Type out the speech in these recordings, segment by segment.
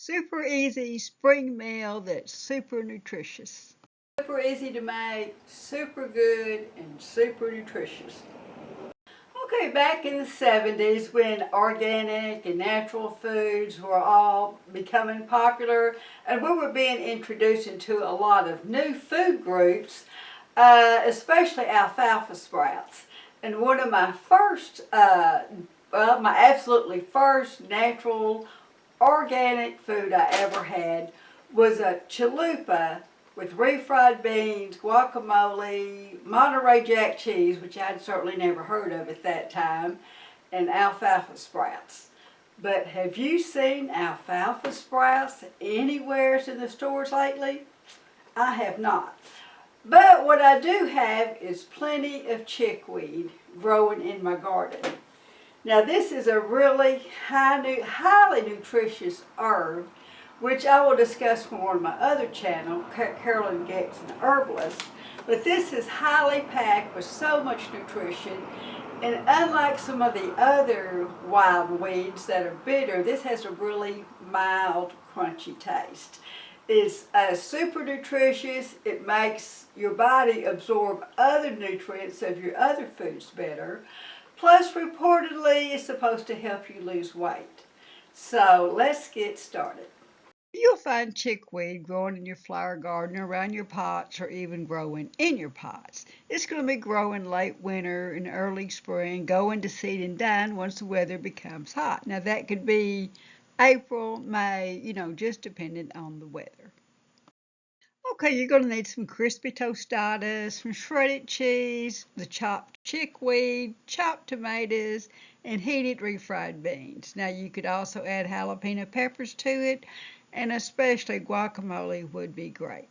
Super easy spring meal that's super nutritious. Super easy to make, super good, and super nutritious. Okay, back in the 70s when organic and natural foods were all becoming popular and we were being introduced into a lot of new food groups, especially alfalfa sprouts. And one of my first, my absolutely first natural organic food I ever had was a chalupa with refried beans, guacamole, Monterey Jack cheese, which I'd certainly never heard of at that time, and alfalfa sprouts. But have you seen alfalfa sprouts anywhere in the stores lately? I have not. But what I do have is plenty of chickweed growing in my garden. Now this is a really highly nutritious herb, which I will discuss more on my other channel, Carolyn Getz, an Herbalist. But this is highly packed with so much nutrition, and unlike some of the other wild weeds that are bitter, this has a really mild, crunchy taste. It's super nutritious. It makes your body absorb other nutrients of your other foods better. Plus, reportedly, it's supposed to help you lose weight. So, let's get started. You'll find chickweed growing in your flower garden, around your pots, or even growing in your pots. It's going to be growing late winter and early spring, going to seed and dying once the weather becomes hot. Now, that could be April, May, just depending on the weather. Okay, you're going to need some crispy tostadas, some shredded cheese, the chopped chickweed, chopped tomatoes, and heated refried beans. Now you could also add jalapeno peppers to it, and especially guacamole would be great.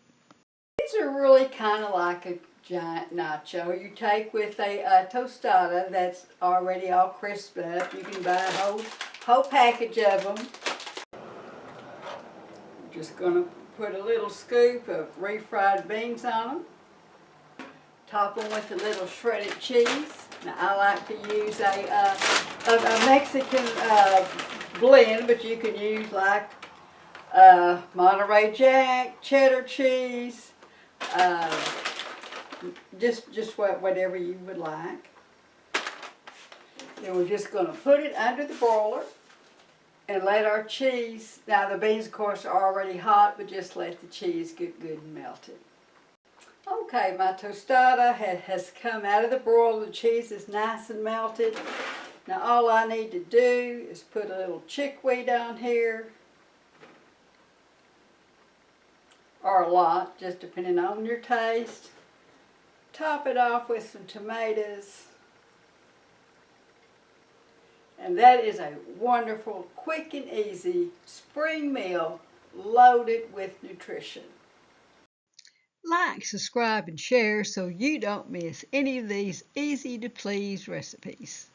These are really kind of like a giant nacho. You take with a tostada that's already all crisped up. You can buy a whole package of them. I'm just going to put a little scoop of refried beans on them. Top them with a little shredded cheese. Now I like to use a Mexican blend, but you can use like Monterey Jack, cheddar cheese, just whatever you would like. Then we're just going to put it under the broiler and let our cheese, now the beans of course are already hot, but just let the cheese get good and melted. Okay, my tostada has come out of the broiler. The cheese is nice and melted. Now all I need to do is put a little chickweed on here, or a lot, just depending on your taste. Top it off with some tomatoes. And that is a wonderful, quick and easy spring meal loaded with nutrition. Like, subscribe, and share so you don't miss any of these easy to please recipes.